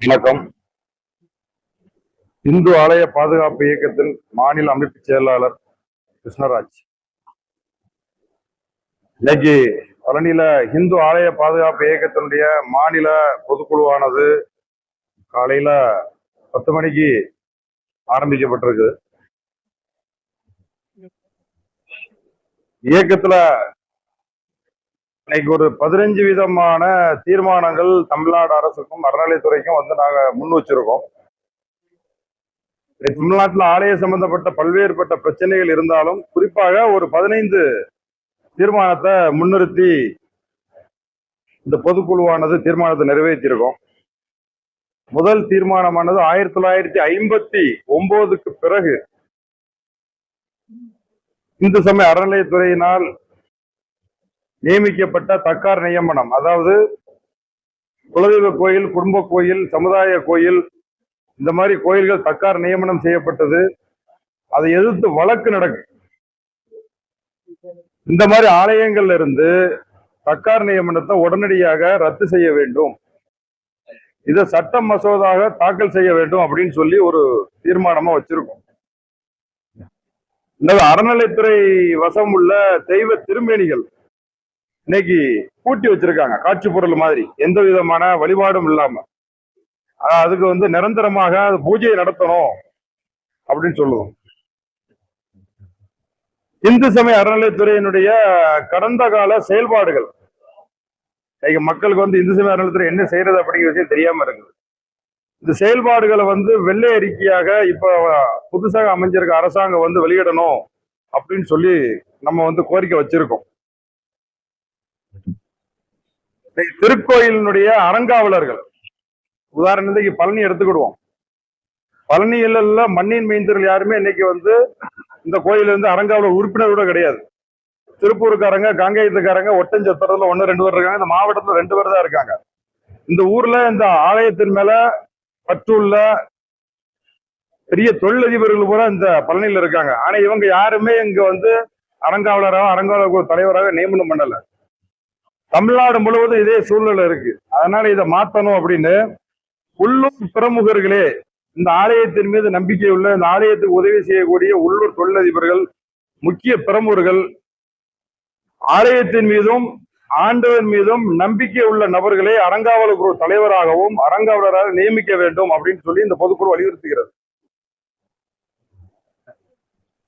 வணக்கம். இந்து ஆலய பாதுகாப்பு இயக்கத்தின் மாநில அமைப்பு செயலாளர் கிருஷ்ணராஜ். இன்னைக்கு பழனியில இந்து ஆலய பாதுகாப்பு இயக்கத்தினுடைய மாநில பொதுக்குழுவானது காலையில 10 மணிக்கு ஆரம்பிக்கப்பட்டிருக்கு. இயக்கத்துல இன்னைக்கு ஒரு 15 விதமான தீர்மானங்கள் தமிழ்நாடு அரசுக்கும் அறநிலையத்துறைக்கும் நாங்க முன் வச்சிருக்கோம். தமிழ்நாட்டில் ஆலய சம்பந்தப்பட்ட பல்வேறுபட்ட பிரச்சனைகள் இருந்தாலும் குறிப்பாக ஒரு 15 தீர்மானத்தை முன்னிறுத்தி இந்த பொதுக்குழுவானது தீர்மானத்தை நிறைவேற்றியிருக்கோம். முதல் தீர்மானமானது 1959க்கு பிறகு இந்து சமய அறநிலையத்துறையினால் நியமிக்கப்பட்ட தக்கார் நியமனம், அதாவது குலதெய்வ கோயில், குடும்ப கோயில், சமுதாய கோயில், இந்த மாதிரி கோயில்கள் தக்கார் நியமனம் செய்யப்பட்டது. அதை எதிர்த்து வழக்கு நடக்கு. இந்த மாதிரி ஆலயங்கள்ல இருந்து தக்கார் நியமனத்தை உடனடியாக ரத்து செய்ய வேண்டும், இதை சட்ட மசோதாக தாக்கல் செய்ய வேண்டும் அப்படின்னு சொல்லி ஒரு தீர்மானமா வச்சிருக்கோம். இந்த அறநிலைத்துறை வசம் உள்ள தெய்வ திருமேனிகள் இன்னைக்கு பூட்டி வச்சிருக்காங்க, காட்சி பொருள் மாதிரி, எந்த விதமான வழிபாடும் இல்லாம. அதுக்கு நிரந்தரமாக பூஜையை நடத்தணும் அப்படின்னு சொல்லுவோம். இந்து சமய அறநிலையத்துறையினுடைய கடந்த கால செயல்பாடுகள் மக்களுக்கு இந்து சமய அறநிலையத்துறை என்ன செய்யறது அப்படிங்கிற விஷயம் தெரியாம இருக்குது. இந்த செயல்பாடுகளை வெள்ளை அறிக்கையாக இப்ப புதுசாக அமைஞ்சிருக்க அரசாங்கம் வெளியிடணும் அப்படின்னு சொல்லி நம்ம கோரிக்கை வச்சிருக்கோம். திருக்கோயிலினுடைய அறங்காவலர்கள், உதாரணத்துக்கு பழனி எடுத்துக்கிடுவோம். பழனியில மண்ணின் மைந்தர்கள் யாருமே இன்னைக்கு இந்த கோயில் அறங்காவலர் உறுப்பினர் கூட கிடையாது. திருப்பூருக்காரங்க, காங்கேயத்துக்காரங்க, ஒட்டஞ்சத்திரத்துல 1-2 பேர் இருக்காங்க. இந்த மாவட்டத்துல 2 பேர் தான் இருக்காங்க. இந்த ஊர்ல இந்த ஆலயத்தின் மேல பற்றுள்ள பெரிய தொழிலதிபர்கள் பூரா இந்த பழனியில இருக்காங்க. ஆனா இவங்க யாருமே இங்க அறங்காவலராக, அறங்காவலர் தலைவராக நியமனம் பண்ணல. தமிழ்நாடு முழுவதும் இதே சூழ்நிலை இருக்கு. அதனால இதை மாத்தணும் அப்படின்னு உள்ளூர் பிரமுகர்களே, இந்த ஆலயத்தின் மீது நம்பிக்கை உள்ள, இந்த ஆலயத்துக்கு உதவி செய்யக்கூடிய உள்ளூர் தொழிலதிபர்கள், முக்கிய பிரமுகர்கள், ஆலயத்தின் மீதும் ஆண்டவன் மீதும் நம்பிக்கை உள்ள நபர்களை அறங்காவலர் குழு தலைவராகவும் அறங்காவலராக நியமிக்க வேண்டும் அப்படின்னு சொல்லி இந்த பொதுக்குழு வலியுறுத்துகிறது.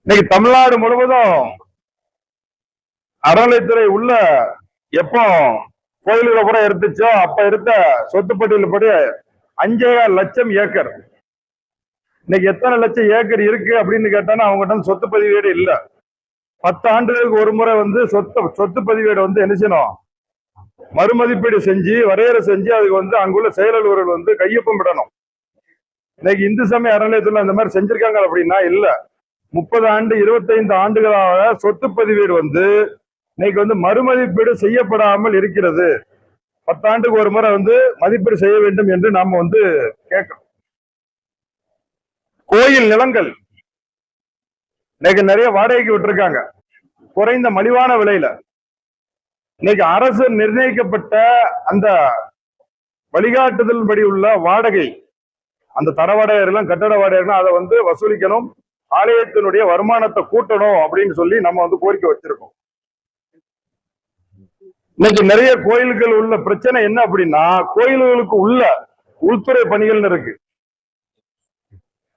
இன்னைக்கு தமிழ்நாடு முழுவதும் அறநிலையத்துறை உள்ள எப்போ கோயில்களை கூட எடுத்துச்சோ அப்ப எடுத்த சொத்துப்பட்டியல் படி 5.5 லட்சம் ஏக்கர். இன்னைக்கு எத்தனை லட்சம் ஏக்கர் இருக்கு அப்படின்னு கேட்டானா அவங்ககிட்ட சொத்து பதிவேடு இல்ல. 10 ஆண்டுகளுக்கு ஒரு முறை சொத்து பதிவேடு என்ன செய்யணும், மறுமதிப்பீடு செஞ்சு வரையறை செஞ்சு அதுக்கு அங்குள்ள செயலர்கள் கையொப்பம் விடணும். இன்னைக்கு இந்து சமய அறநிலையத்துல அந்த மாதிரி செஞ்சிருக்காங்க அப்படின்னா இல்ல. 30 ஆண்டு 25 ஆண்டுகளாக சொத்து பதிவேடு இன்னைக்கு மறுமதிப்பீடு செய்யப்படாமல் இருக்கிறது. 10 ஆண்டுக்கு ஒரு முறை மதிப்பீடு செய்ய வேண்டும் என்று நாம கேட்கிறோம். கோயில் நிலங்கள் இன்னைக்கு நிறைய வாடகைக்கு விட்டுருக்காங்க, குறைந்த மலிவான விலையில. இன்னைக்கு அரசு நிர்ணயிக்கப்பட்ட அந்த வழிகாட்டுதல் படி உள்ள வாடகை, அந்த தர வாடகை, கட்டட வாடகை, அதை வசூலிக்கணும், ஆலயத்தினுடைய வருமானத்தை கூட்டணும் அப்படின்னு சொல்லி நம்ம கோரிக்கை வச்சிருக்கோம். இன்னைக்கு நிறைய கோயில்கள் உள்ள பிரச்சனை என்ன அப்படின்னா, கோயில்களுக்கு உள்ள உள்துறை பணிகள் இருக்கு.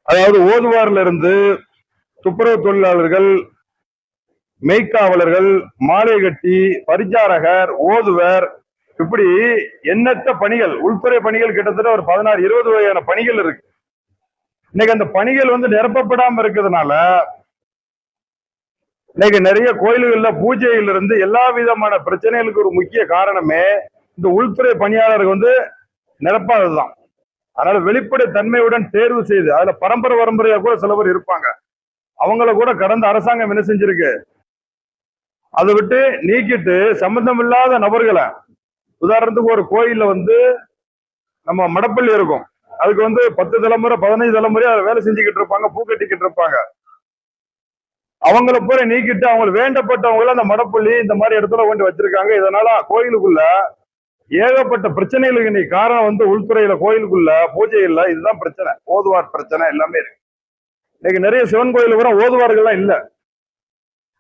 அதாவது ஓதுவார்ல இருந்து துப்புரவு தொழிலாளர்கள், மெய்க்காவலர்கள், மாலை கட்டி, பரிச்சாரகர், ஓதுவர், இப்படி எண்ணற்ற பணிகள், உள்துறை பணிகள் கிட்டத்தட்ட ஒரு 16-20 வகையான பணிகள் இருக்கு. இன்னைக்கு அந்த பணிகள் நிரப்பப்படாம இருக்கிறதுனால இன்னைக்கு நிறைய கோயில்கள்ல பூஜையில இருந்து எல்லா விதமான பிரச்சனைகளுக்கு ஒரு முக்கிய காரணமே இந்த உள்துறை பணியாளர்கள் நிரப்பாததுதான். அதனால வெளிப்படை தன்மையுடன் தேர்வு செய்து, அதுல பரம்பரையா கூட சில பேர் இருப்பாங்க, அவங்கள கூட கடந்த அரசாங்கம் என்ன செஞ்சிருக்கு, அதை விட்டு நீக்கிட்டு சம்பந்தம் இல்லாத நபர்களை, உதாரணத்துக்கு ஒரு கோயில்ல நம்ம மடப்பள்ளி இருக்கும், அதுக்கு 10 தலைமுறை 15 தலைமுறை அதை வேலை செஞ்சுக்கிட்டு இருப்பாங்க, பூ கட்டிக்கிட்டு இருப்பாங்க. அவங்கள பூரா நீக்கிட்டு அவங்க வேண்டப்பட்டவங்கள அந்த மடப்பள்ளி இந்த மாதிரி இடத்துல கொண்டு வச்சிருக்காங்க. இதனால கோயிலுக்குள்ள ஏகப்பட்ட பிரச்சனைகளுக்கு இன்னைக்கு காரணம் வந்து உள்துறையில கோயிலுக்குள்ள பூஜை இல்ல, இதுதான் பிரச்சனை. ஓதுவார் பிரச்சனை எல்லாமே இருக்கு. இன்னைக்கு நிறைய சிவன் கோயில் கூட ஓதுவார்கள்லாம் இல்ல.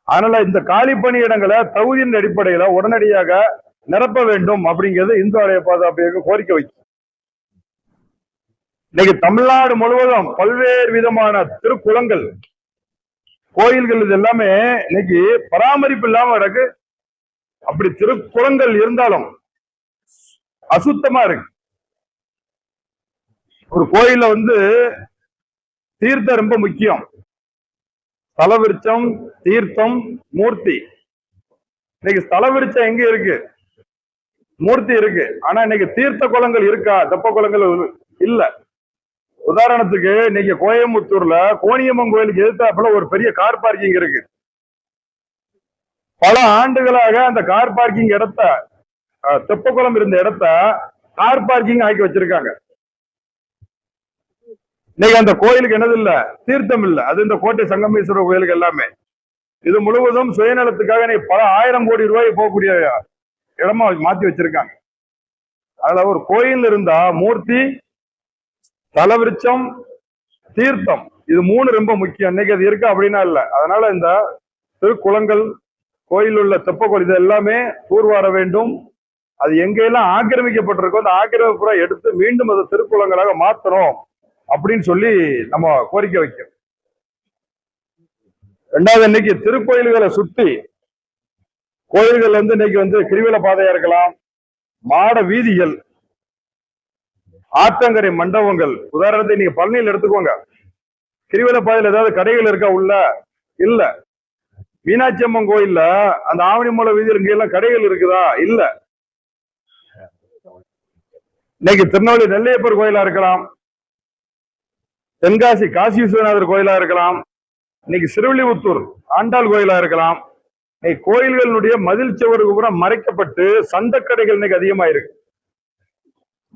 அதனால இந்த காலி பணியிடங்களை தகுதியின் அடிப்படையில உடனடியாக நிரப்ப வேண்டும் அப்படிங்கிறது இந்து ஆலய பாதுகாப்பு கோரிக்கை வைக்கும். இன்னைக்கு தமிழ்நாடு முழுவதும் பல்வேறு விதமான திருக்குளங்கள், கோயில்கள் இது எல்லாமே இன்னைக்கு பராமரிப்பு இல்லாம கிடக்கு. அப்படி திருக்குளங்கள் இருந்தாலும் அசுத்தமா இருக்கு. ஒரு கோயில்ல வந்து தீர்த்தம் ரொம்ப முக்கியம். ஸ்தலவிருச்சம், தீர்த்தம், மூர்த்தி. இன்னைக்கு ஸ்தலவிருச்சம் எங்க இருக்கு? மூர்த்தி இருக்கு. ஆனா இன்னைக்கு தீர்த்த குளங்கள் இருக்கா? தெப்ப குளங்கள் இல்ல. உதாரணத்துக்கு இன்னைக்கு கோயம்புத்தூர்ல கோணியம்மன் கோயிலுக்கு எதிர்த்தாப்புல ஒரு பெரிய கார் பார்க்கிங் இருக்கு. பல ஆண்டுகளாக அந்த கார் பார்க்கிங் இடத்த, தெப்பக்குளம் இருந்த இடத்த கார் பார்க்கிங் ஆக்கி வச்சிருக்காங்க. இன்னைக்கு அந்த கோயிலுக்கு என்னது இல்ல, தீர்த்தம் இல்ல. அது இந்த கோட்டை சங்கமேஸ்வரர் கோயிலுக்கு எல்லாமே. இது முழுவதும் சுயநலத்துக்காக பல 1000 கோடி ரூபாய் போகக்கூடிய இடமா மாத்தி வச்சிருக்காங்க. அதுல ஒரு கோயில் இருந்தா மூர்த்தி, தலவிருச்சம், தீர்த்தம், இது 3 ரொம்ப முக்கியம். இன்னைக்கு அது இருக்கா அப்படின்னா இல்ல. அதனால இந்த திருக்குளங்கள், கோயில் உள்ள தெப்பக்குளம் இது எல்லாமே தூர்வார வேண்டும். அது எங்கெல்லாம் ஆக்கிரமிக்கப்பட்டிருக்கோ அந்த ஆக்கிரமிப்புற எடுத்து மீண்டும் அது திருக்குளங்களாக மாத்தணும் அப்படின்னு சொல்லி நம்ம கோரிக்கை வைக்கும். ரெண்டாவது, இன்னைக்கு திருக்கோயில்களை சுத்தி கோயில்கள் வந்து இன்னைக்கு வந்து கிரிவல பாதையா இருக்கலாம், மாட வீதிகள், ஆற்றங்கரை மண்டபங்கள். உதாரணத்தை நீங்க பழனியில் எடுத்துக்கோங்க. கிரிவல பாதையில் ஏதாவது கடைகள் இருக்கா? உள்ள இல்ல. மீனாட்சி அம்மன் கோயில்ல அந்த ஆவணி மூல வீதியில் இங்க எல்லாம் கடைகள் இருக்குதா? இல்ல. இன்னைக்கு திருநெல்வேலி நெல்லையப்பர் கோயிலா இருக்கலாம், தென்காசி காசி விஸ்வநாதர் கோயிலா இருக்கலாம், இன்னைக்கு சிறுவில்லிபுத்தூர் ஆண்டாள் கோயிலா இருக்கலாம். இன்னைக்கு கோயில்களுடைய மதில் சுவருக்கு கூட மறைக்கப்பட்டு சந்தக்கடைகள் இன்னைக்கு அதிகமா இருக்கு.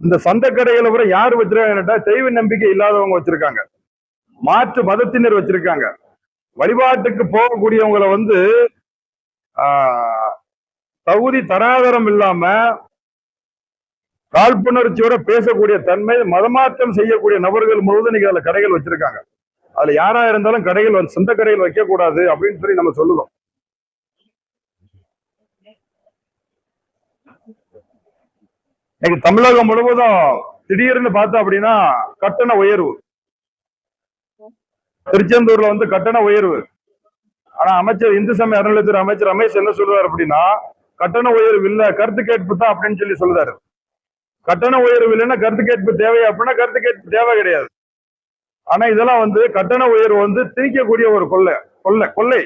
இந்த சந்தக்கடைகளை கூட யாரு வச்சிருக்காங்க? தெய்வ நம்பிக்கை இல்லாதவங்க வச்சிருக்காங்க, மாற்று மதத்தினர் வச்சிருக்காங்க. வழிபாட்டுக்கு போகக்கூடியவங்களை வந்து தகுதி தராதரம் இல்லாம காழ்ப்புணர்ச்சியோட பேசக்கூடிய தன்மை, மதமாற்றம் செய்யக்கூடிய நபர்கள் முழுவதும் இன்னைக்கு அதுல கடைகள் வச்சிருக்காங்க. அதுல யாரா இருந்தாலும் கடைகள், சொந்த கடைகள் வைக்க கூடாது அப்படின்னு சொல்லி நம்ம சொல்லுவோம். இன்னைக்கு தமிழகம் முழுவதும் திடீர்னு பார்த்தோம் அப்படின்னா கட்டண உயர்வு. திருச்செந்தூர்ல வந்து கட்டண உயர்வு. ஆனா அமைச்சர், இந்து சமய அறநிலையத்துறை அமைச்சர் ரமேஷ் என்ன சொல்றாரு அப்படின்னா, கட்டண உயர்வு இல்ல, கருத்து கேட்பு தான் அப்படின்னு சொல்லி சொல்றாரு. கட்டண உயர்வு இல்லைன்னா கருத்து கேட்பு தேவை அப்படின்னா கருத்து கேட்பு தேவை கிடையாது. ஆனா இதெல்லாம் வந்து கட்டண உயர்வு வந்து திணிக்கக்கூடிய ஒரு கொள்ளை.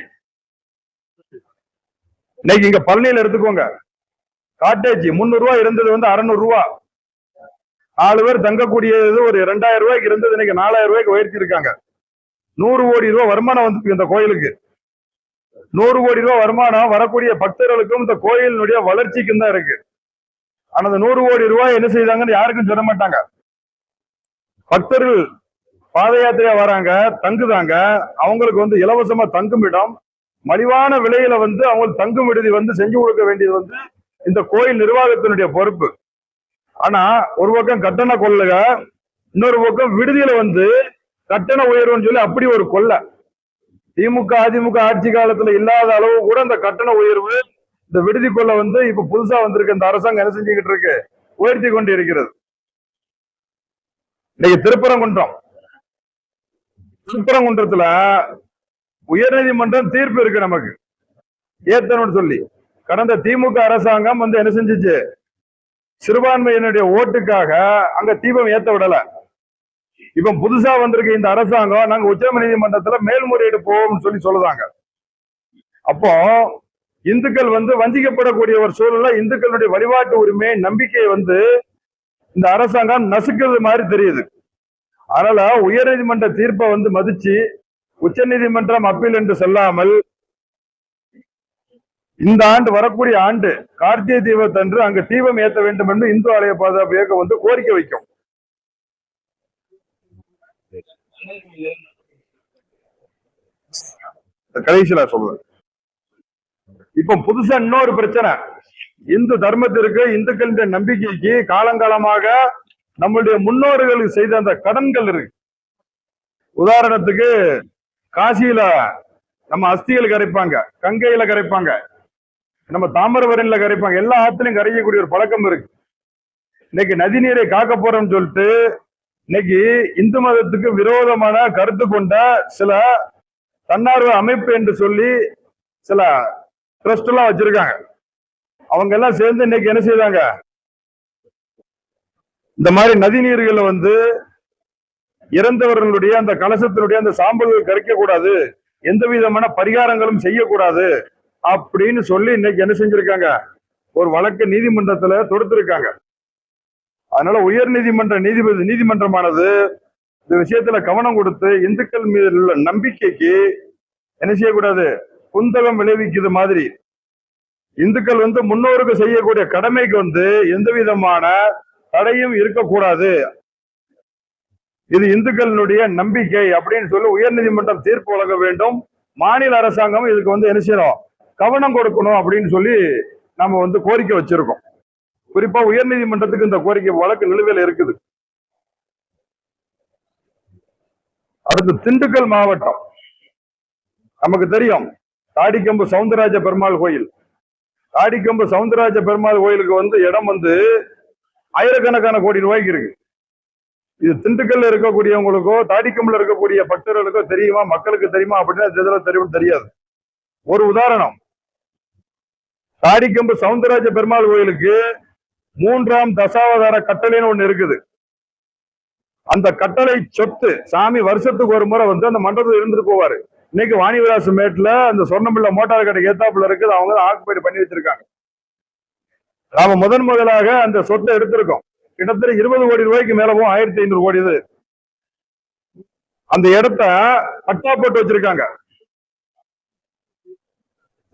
இன்னைக்கு இங்க பழனியில எடுத்துக்கோங்க, காட்டேஜ் 300 ரூபாய் இருந்தது வந்து 600 ரூபாய். 4 பேர் தங்கக்கூடியது ஒரு 2000 ரூபாய்க்கு இருந்தது, இன்னைக்கு 4000 ரூபாய்க்கு உயர்த்தி இருக்காங்க. 100 கோடி ரூபாய் வருமானம் வந்து இந்த கோயிலுக்கு. 100 கோடி ரூபாய் வருமானம் வரக்கூடிய பக்தர்களுக்கும் இந்த கோயிலினுடைய வளர்ச்சிக்கும் தான் இருக்கு. ஆனா அந்த 100 கோடி ரூபாய் என்ன செய்தாங்கன்னு யாருக்கும் சொல்ல மாட்டாங்க. பக்தர்கள் பாத யாத்திரையா வராங்க, தங்குதாங்க, அவங்களுக்கு வந்து இலவசமா தங்கும் இடம், மலிவான விலையில வந்து அவங்களுக்கு தங்கும் விடுதி வந்து செஞ்சு கொடுக்க வேண்டியது வந்து இந்த கோயில் நிர்வாகத்தினுடைய பொறுப்பு. ஆனா ஒரு பக்கம் கட்டண கொள்ளுக, இன்னொரு பக்கம் விடுதியில வந்து கட்டண உயர்வுன்னு சொல்லி அப்படி ஒரு கொள்ளை. திமுக அதிமுக ஆட்சி காலத்துல இல்லாத அளவு கூட இந்த கட்டண உயர்வு, இந்த விடுதி கொள்ளை வந்து இப்ப புதுசா வந்திருக்கு இந்த அரசாங்கம் என்ன செஞ்சுக்கிட்டு இருக்கு, உயர்த்தி கொண்டு இருக்கிறது. இன்னைக்கு திருப்பரங்குன்றத்துல உயர்நீதிமன்றம் தீர்ப்பு இருக்கு நமக்கு ஏத்தணும்னு சொல்லி. கடந்த திமுக அரசாங்கம் வந்து என்ன செஞ்சிச்சு, சிறுபான்மையினுடைய ஓட்டுக்காக அங்க தீபம் ஏத்த விடல. இப்ப புதுசா வந்திருக்க இந்த அரசாங்கம் நாங்க உச்ச நீதிமன்றத்துல மேல்முறையீடு போவோம்னு சொல்லி சொல்லுதாங்க. அப்போ இந்துக்கள் வந்து வஞ்சிக்கப்படக்கூடிய ஒரு சூழல்ல இந்துக்களுடைய வழிபாட்டு உரிமை, நம்பிக்கையை வந்து இந்த அரசாங்கம் நசுக்கிறது மாதிரி தெரியுது. அதனால உயர்நீதிமன்ற தீர்ப்பை வந்து மதிச்சு உச்ச நீதிமன்றம் அப்பீல் என்று செல்லாமல் இந்த ஆண்டு, வரக்கூடிய ஆண்டு கார்த்திகை தீபத்தன்று அங்கு தீபம் ஏற்ற வேண்டும் என்று இந்து ஆலய பாதுகாப்பு இயக்கம் வந்து கோரிக்கை வைக்கும். கடைசியில சொல்றேன். இப்ப புதுசா இன்னொரு பிரச்சனை, இந்து தர்மத்திற்கு, இந்துக்களின் நம்பிக்கைக்கு காலங்காலமாக நம்மளுடைய முன்னோர்களுக்கு செய்த அந்த கடன்கள் இருக்கு. உதாரணத்துக்கு காசியில நம்ம அஸ்திகள் கரைப்பாங்க, கங்கையில கரைப்பாங்க, நம்ம தாமிரபரணியில கரைப்பாங்க, எல்லா ஆத்திலையும் கரைக்கக்கூடிய ஒரு பழக்கம் இருக்கு. இன்னைக்கு நதி நீரை காக்க போறோம்னு சொல்லிட்டு இன்னைக்கு இந்து மதத்துக்கு விரோதமான கருத்து கொண்ட சில தன்னார்வ அமைப்பு என்று சொல்லி சில ட்ரஸ்ட் எல்லாம் வச்சிருக்காங்க. அவங்க எல்லாம் சேர்ந்து இன்னைக்கு என்ன செய்வாங்க, இந்த மாதிரி நதி நீர்களை இறந்தவர்களுடைய அந்த கலசத்தினுடைய அந்த சாம்பல்கள் கரைக்க கூடாது, எந்த விதமான பரிகாரங்களும் செய்யக்கூடாது அப்படின்னு சொல்லி இன்னைக்கு என்ன செஞ்சிருக்காங்க, ஒரு வழக்கு நீதிமன்றத்துல தொடுத்திருக்காங்க. அதனால உயர் நீதிமன்ற நீதிமன்றமானது இந்த விஷயத்துல கவனம் கொடுத்து இந்துக்கள் மீது உள்ள நம்பிக்கைக்கு என்ன செய்யக்கூடாது, குந்தகம் விளைவிக்குது மாதிரி இந்துக்கள் முன்னோருக்கு செய்யக்கூடிய கடமைக்கு எந்த விதமான தடையும் இருக்கக்கூடாது, இது இந்துக்களினுடைய நம்பிக்கை அப்படின்னு சொல்லி உயர் நீதிமன்றம் தீர்ப்பு வழங்க வேண்டும். மாநில அரசாங்கம் இதுக்கு என்ன செய்யணும், கவனம் கொடுக்கணும் அப்படின்னு சொல்லி நம்ம கோரிக்கை வச்சிருக்கோம். குறிப்பா உயர் நீதிமன்றத்துக்கு இந்த கோரிக்கை வழக்கு நிலுவையில் இருக்குது. அடுத்து திண்டுக்கல் மாவட்டம், நமக்கு தெரியும் தாடிக்கம்பு சவுந்தரராஜ பெருமாள் கோயில். தாடிக்கம்பு சவுந்தரராஜ பெருமாள் கோயிலுக்கு இடம் ஆயிரக்கணக்கான கோடி ரூபாய்க்கு இருக்கு. இது திண்டுக்கல்ல இருக்கக்கூடியவங்களுக்கோ தாடிக்கம்புல இருக்கக்கூடிய பக்தர்களுக்கோ தெரியுமா, மக்களுக்கு தெரியுமா அப்படின்னா தெரியாது. ஒரு உதாரணம், தாடிக்கம்பு சவுந்தரராஜ பெருமாள் கோயிலுக்கு 3ஆம் தசாவதார கட்டளைன்னு ஒண்ணு இருக்குது. அந்த கட்டளை சொத்து சாமி வருஷத்துக்கு ஒரு முறை அந்த மண்டபத்தில் இருந்துட்டு போவாரு. இன்னைக்கு வாணிவிலாசு மேட்ல அந்த சொர்ணமில்ல மோட்டார் கடை ஏத்தாப்புல இருக்குது, அவங்க ஆக்குபை பண்ணி வச்சிருக்காங்க. நாம முதலாக அந்த சொத்தை எடுத்திருக்கோம். கிட்டத்தட்ட 20 கோடி ரூபாய்க்கு மேல போகும், 1500 கோடி. இது அந்த இடத்த பட்டா போட்டு வச்சிருக்காங்க.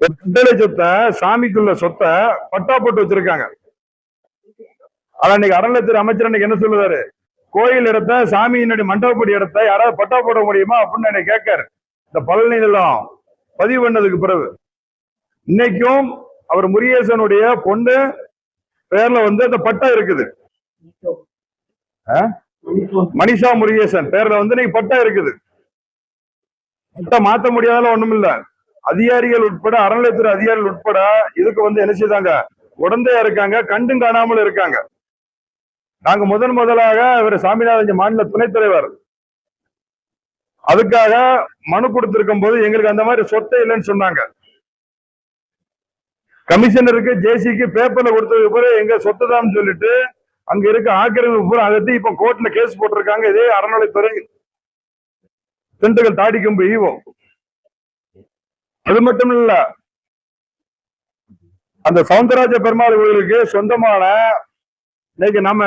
கட்டளை சொத்தை, சாமிக்குள்ள சொத்தை பட்டா போட்டு வச்சிருக்காங்க. ஆனா இன்னைக்கு அறநிலையத்துறை அமைச்சர் இன்னைக்கு என்ன சொல்லுவாரு, கோயில் இடத்த, சாமியினுடைய மண்டபப்படி இடத்த யாராவது பட்டா போட முடியுமா அப்படின்னு என்னை கேட்காரு. இந்த பழனி நிலம் பதிவு பண்ணதுக்கு பிறகு இன்னைக்கும் அவர் முருகேசனுடைய பொண்ணு பேர்ல அந்த பட்டா இருக்குது. மணிஷா முருகேசன் பேர்ல இன்னைக்கு பட்டா இருக்குது. பட்டா மாத்த முடியாதால ஒண்ணும் இல்ல. அதிகாரிகள் உட்பட, அறநிலையத்துறை அதிகாரிகள் உட்பட இதுக்கு என்ன செய்தாங்க, உடந்தையா இருக்காங்க, கண்டும் காணாமல் இருக்காங்க. நாங்க முதலாக இவர் சாமிநாதன் மாநில துணைத் தலைவர் அதுக்காக மனு கொடுத்திருக்கும் போது எங்களுக்கு அந்த மாதிரி சொத்தை இல்லைன்னு சொன்னாங்க. கமிஷனருக்கு, ஜேசிக்கு பேப்பர்ல கொடுத்ததுக்கு பிறகு எங்க சொத்து தான் சொல்லிட்டு அங்க இருக்க ஆக்கிரமிப்பு பூரா அகத்தி இப்ப கோர்ட்ல கேஸ் போட்டிருக்காங்க. இதே அறநிலைத்துறை திண்டுக்கல் தாடிக்கம்பு ஈவோ. அது மட்டும் இல்ல, அந்த சவுந்தரராஜ பெருமாள் கோயிலுக்கு சொந்தமான இன்னைக்கு நம்ம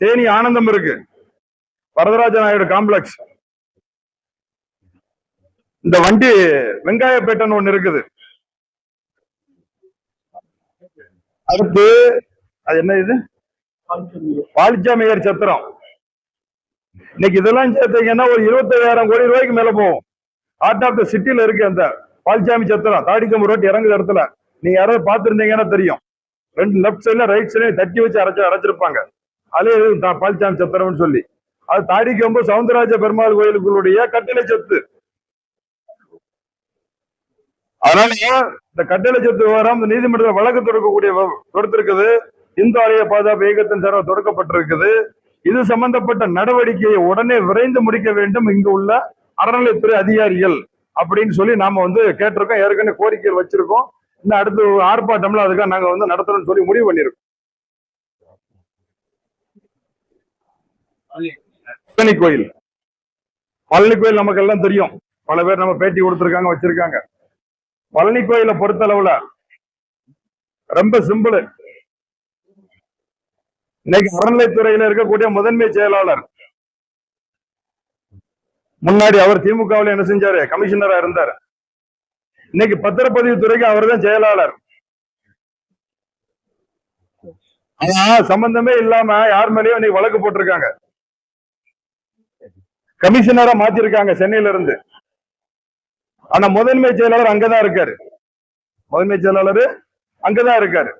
தேனி ஆனந்தம் இருக்கு, வரதராஜ நாயுடு காம்ப்ளெக்ஸ். இந்த வண்டி வெங்காயப்பேட்டைன்னு ஒண்ணு இருக்குது. அடுத்து அது என்ன, இது பாலிச்சாமியார் சத்திரம். இன்னைக்கு இதெல்லாம் சேர்த்தீங்கன்னா ஒரு 25,000 கோடி ரூபாய்க்கு மேல போகும். ஹார்ட் ஆஃப் த சிட்டில இருக்கு அந்த பாலிச்சாமி சத்திரம். தாடிக்கம்பு ரோட் இறங்குற இடத்துல நீங்க யாராவது பார்த்திருந்தீங்கன்னா தெரியும். 2 லெப்ட் சைட்ல ரைட் சைட்ல தட்டி வச்சு அடைச்சிருப்பாங்க. அதே பாலிச்சாமி சத்திரம்னு சொல்லி. அது தாடிக்கம்பு சவுந்தரராஜ பெருமாள் கோயிலுக்குள்ளுடைய கட்டளை சொத்து. அதனால இந்த கட்டளை சொத்து விவரம் நீதிமன்றத்தில் வழக்கு தொடுத்திருக்குது. இந்து ஆலய பாதுகாப்பு இயக்கத்தின் சார்பாக தொடுக்கப்பட்டிருக்குது. இது சம்பந்தப்பட்ட நடவடிக்கையை உடனே விரைந்து முடிக்க வேண்டும் இங்கு உள்ள அறநிலையத்துறை அதிகாரிகள் அப்படின்னு சொல்லி நாம கேட்டிருக்கோம். ஏற்கனவே கோரிக்கை வச்சிருக்கோம். இன்னும் அடுத்து ஆர்ப்பாட்டம்ல அதுக்காக நாங்க நடத்தணும்னு சொல்லி முடிவு பண்ணிருக்கோம். பழனி கோயில், பழனி கோயில் நமக்கு எல்லாம் தெரியும். பல பேர் நம்ம பேட்டி கொடுத்திருக்காங்க, வச்சிருக்காங்க. பழனி கோயிலை பொறுத்தளவுல ரொம்ப சிம்பிள். இன்னைக்கு அறநிலைத்துறையில இருக்கக்கூடிய முதன்மை செயலாளர், முன்னாடி அவர் திமுகவில் என்ன செஞ்சாரு, கமிஷனரா இருந்தார். இன்னைக்கு பத்திரப்பதிவு துறைக்கு அவர் தான் செயலாளர். சம்பந்தமே இல்லாம யார் மேலேயும் இன்னைக்கு வழக்கு போட்டிருக்காங்க. கமிஷனரா மாத்திருக்காங்க சென்னையில இருந்து. ஆனா முதன்மை செயலாளர் அங்கதான் இருக்காரு. முதன்மை செயலாளர் அங்கதான் இருக்காரு.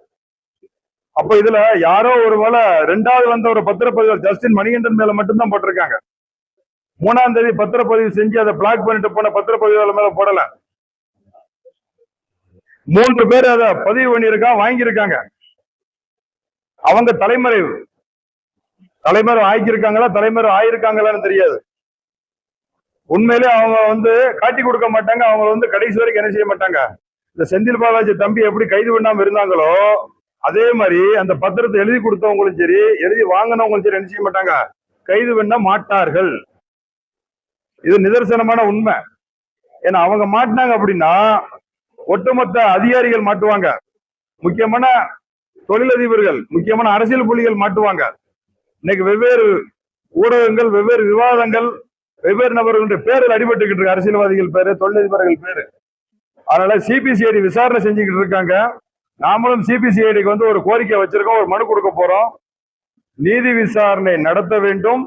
அப்ப இதுல யாரோ ஒரு வேளை ரெண்டாவது வந்த ஒரு பத்திரப்பதிவு ஜஸ்டின் மணிகண்டன் மேல மட்டும்தான் போட்டிருக்காங்க. 3ஆம் தேதி பத்திரப்பதிவு செஞ்சு அதை பிளாக் பண்ணிட்டு போன பத்திரப்பதிவு மேல போடல. 3 பேர் அதை பதிவு பண்ணியிருக்கான், வாங்கியிருக்காங்க. அவங்க தலைமறைவு ஆக்கியிருக்காங்களா, தலைமறை ஆயிருக்காங்களான்னு தெரியாது. உண்மையிலே அவங்க காட்டி கொடுக்க மாட்டாங்க. அவங்க கடைசி வரைக்கும் என்ன செய்ய மாட்டாங்க. இந்த செந்தில் பாலாஜி தம்பி எப்படி கைது பண்ணாம இருந்தாங்களோ அதே மாதிரி அந்த பத்திரத்தை எழுதி கொடுத்தவங்களும் சரி, எழுதி வாங்கினவங்களும் சரி என்ன செய்ய மாட்டாங்க, கைது பண்ண மாட்டார்கள். இது நிதர்சனமான உண்மை. ஏன்னா அவங்க மாட்டினாங்க அப்படின்னா ஒட்டுமொத்த அதிகாரிகள் மாட்டுவாங்க, முக்கியமான தொழிலதிபர்கள், முக்கியமான அரசியல் புள்ளிகள் மாட்டுவாங்க. இன்னைக்கு வெவ்வேறு ஊடகங்கள், வெவ்வேறு விவாதங்கள், வெவ்வேறு நபர்களுடைய பேரில் அடிபட்டுக்கிட்டு இருக்கு. அரசியல்வாதிகள் பேரு, தொழிலதிபர்கள் பேரு. அதனால சிபிசிஐடி விசாரணை செஞ்சுக்கிட்டு இருக்காங்க. நாமளும் சிபிசிஐடிக்கு ஒரு கோரிக்கை வச்சிருக்கோம், ஒரு மனு கொடுக்க போறோம். நீதி விசாரணை நடத்த வேண்டும்.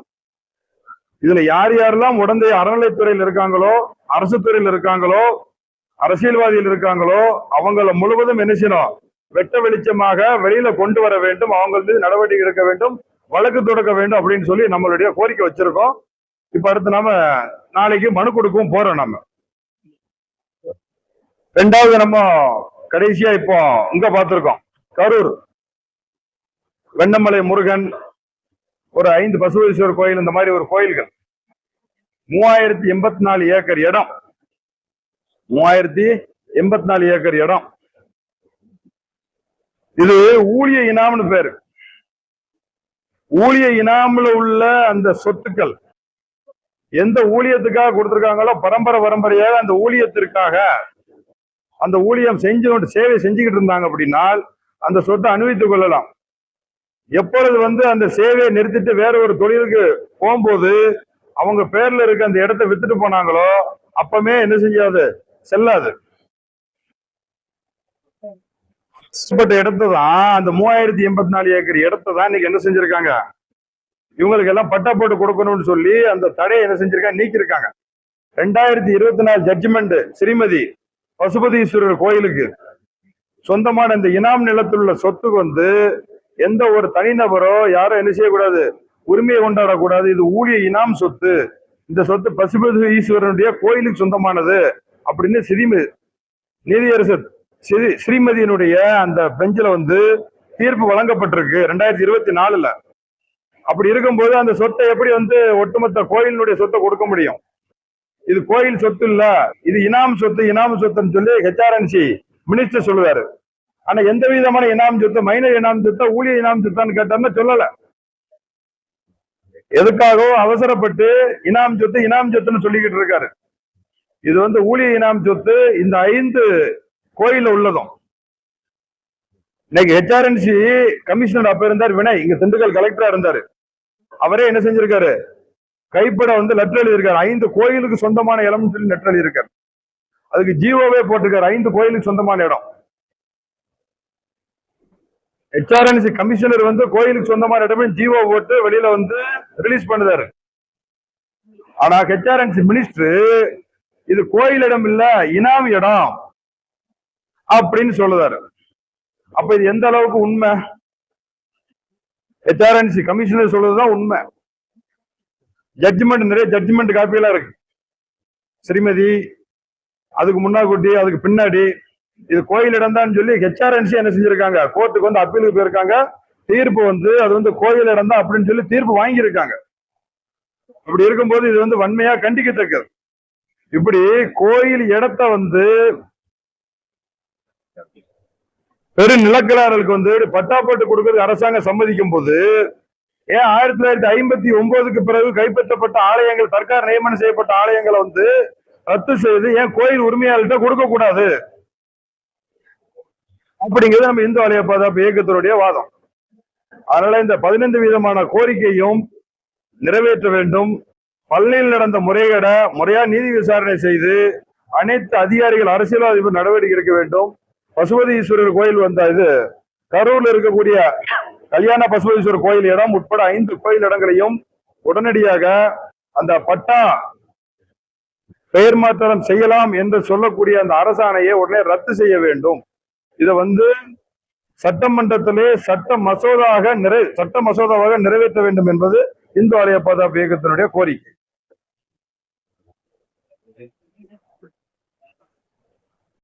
இதுல யார் யாரெல்லாம் உடந்தை அறநிலைத்துறையில் இருக்காங்களோ, அரசு துறையில் இருக்காங்களோ, அரசியல்வாதிகள் இருக்காங்களோ அவங்கள முழுவதும் என்ன செய்யணும், வெட்ட வெளிச்சமாக வெளியில கொண்டு வர வேண்டும். அவங்க மீது நடவடிக்கை எடுக்க வேண்டும், வழக்கு தொடக்க வேண்டும் அப்படின்னு சொல்லி நம்மளுடைய கோரிக்கை வச்சிருக்கோம். இப்ப அடுத்து நாம நாளைக்கு மனு கொடுக்கவும் போறோம். நம்ம ரெண்டாவது நம்ம கடைசியா இப்போ இங்க பார்த்திருக்கோம், கரூர் வெண்ணமலை முருகன், ஒரு 5 பசுவேஸ்வரர் கோயில், இந்த மாதிரி ஒரு கோயில்கள் 3084 ஏக்கர் இடம், 3084 ஏக்கர் இடம். இது ஊழிய இனாம்னு பேரு. ஊழிய இனாம்ல உள்ள அந்த சொத்துக்கள் எந்த ஊழியத்துக்காக கொடுத்திருக்காங்களோ பரம்பரையாக அந்த ஊழியத்திற்காக அந்த ஊழியம் சேவை செஞ்சுக்கிட்டு இருந்தாங்க அப்படின்னா அந்த சொத்தை அனுபவித்துக் கொள்ளலாம். எப்பொழுது அந்த சேவையை நிறுத்திட்டு வேற ஒரு தொழிலுக்கு போகும்போது அவங்க பேர்ல இருக்க அந்த இடத்தை வித்துட்டு போனாங்களோ அப்பமே என்ன செய்யாது, செல்லாது. இடத்தை தான், அந்த 3084 ஏக்கர் இடத்தை தான் இன்னைக்கு என்ன செஞ்சிருக்காங்க, இவங்களுக்கு எல்லாம் பட்டா போட்டு கொடுக்கணும்னு சொல்லி அந்த தடையை என்ன செஞ்சிருக்காங்க, நீக்கிருக்காங்க. 2024 ஜட்ஜ்மெண்ட் ஸ்ரீமதி பசுபதீஸ்வரர் கோயிலுக்கு சொந்தமான இந்த இனாம் நிலத்தில் உள்ள சொத்துக்கு எந்த ஒரு தனிநபரோ யாரோ என்ன செய்யக்கூடாது, உரிமையை கொண்டாடக்கூடாது. இது ஊழிய இனாம் சொத்து, இந்த சொத்து பசுபதி ஈஸ்வரனுடைய கோயிலுக்கு சொந்தமானது அப்படின்னு நீதியரசர் ஸ்ரீமதியினுடைய அந்த பெஞ்சில தீர்ப்பு வழங்கப்பட்டிருக்கு 2024. அப்படி இருக்கும்போது அந்த சொத்தை எப்படி ஒட்டுமொத்த கோயிலினுடைய சொத்தை கொடுக்க முடியும்? இது கோயில் சொத்து இல்ல, இது இனாம் சொத்துன்னு சொல்லி ஹெச்ஆர்என்சி மினிஸ்டர் சொல்லுவாரு. ஆனா எந்த விதமான இனாம் சொத்து, மைனர் இனாம் சொத்தா ஊழிய இனாம் சொத்தான்னு கேட்டாருன்னா சொல்லல. எதுக்காகவோ அவசரப்பட்டு இனாம் சொத்துன்னு சொல்லிக்கிட்டு இருக்காரு. இது ஊழிய இனாம் சொத்து, இந்த 5 கோயில உள்ளதும். இன்னைக்கு ஹெச்ஆர்என்சி கமிஷனர் அப்ப இருந்தார் வினய், இங்க திண்டுக்கல் கலெக்டரா இருந்தாரு. அவரே என்ன செஞ்சிருக்காரு, கைப்பட லெட்டர் எழுதியிருக்காரு, 5 கோயிலுக்கு சொந்தமான இடம்னு சொல்லி லெட்டர் எழுதியிருக்காரு. அதுக்கு ஜிஓவே போட்டிருக்காரு, 5 கோயிலுக்கு சொந்தமான இடம். ஹெச்ஆர்என்சி கமிஷனர் கோயிலுக்கு சொந்தமான இடம் ஜிஓ போட்டு வெளியில ரிலீஸ் பண்ணுதாரு. ஆனா ஹெச்ஆர்என்சி மினிஸ்டர் இது கோயில் இடம் இல்ல, இனாம் இடம் அப்படின்னு சொல்லுதாரு. அப்ப இது எந்த அளவுக்கு உண்மை? ஹெச்ஆர்என்சி கமிஷனர் சொல்றதுதான் உண்மை. ஜட்ஜ்மெண்ட், நிறைய ஜட்ஜ்மெண்ட் காப்பியெல்லாம் இருக்கு. ஸ்ரீமதி, அதுக்கு முன்னாடி அதுக்கு பின்னாடி இது கோயில் இடம் தான் சொல்லி ஹெச்ஆர்என்சி என்ன செஞ்சிருக்காங்க, கோர்ட்டுக்கு அப்பீலுக்கு போயிருக்காங்க. தீர்ப்பு அது கோயில் இடம் தான் அப்படின்னு சொல்லி தீர்ப்பு வாங்கியிருக்காங்க. இப்படி இருக்கும்போது இது வன்மையா கண்டிக்கத்தக்கது. இப்படி கோயில் இடத்தை பெரு நிலக்கிழார்களுக்கு பட்டா போட்டு கொடுக்கறது அரசாங்கம் சம்மதிக்கும் போது, ஏன் 1959க்கு பிறகு கைப்பற்றப்பட்ட ஆலயங்கள், சர்க்கார் நியமனம் செய்யப்பட்ட ஆலயங்களை ரத்து செய்து ஏன் கோயில் உரிமையாளர்கிட்ட கொடுக்க கூடாது அப்படிங்கிறது நம்ம இந்து ஆலய பாதுகாப்பு இயக்கத்தினுடைய வாதம். அதனால இந்த 15 விதமான கோரிக்கையும் நிறைவேற்ற வேண்டும். பள்ளியில் நடந்த முறைகேட முறையா நீதி விசாரணை செய்து அனைத்து அதிகாரிகள், அரசியல்வாதிகள் நடவடிக்கை எடுக்க வேண்டும். பசுபதி ஈஸ்வரர் கோயில் இது கரூர்ல இருக்கக்கூடிய கல்யாண பசுபதீஸ்வரர் கோயில் இடம் உட்பட 5 கோயில் இடங்களையும் உடனடியாக அந்த பட்டா பெயர் மாற்றம் செய்யலாம் என்று சொல்லக்கூடிய அந்த அரசாணையை உடனே ரத்து செய்ய வேண்டும். இதை சட்டமன்றத்திலே சட்ட மசோதாவாக நிறைவேற்ற வேண்டும் என்பது இந்து ஆலய பாதுகாப்பு இயக்கத்தினுடைய கோரிக்கை.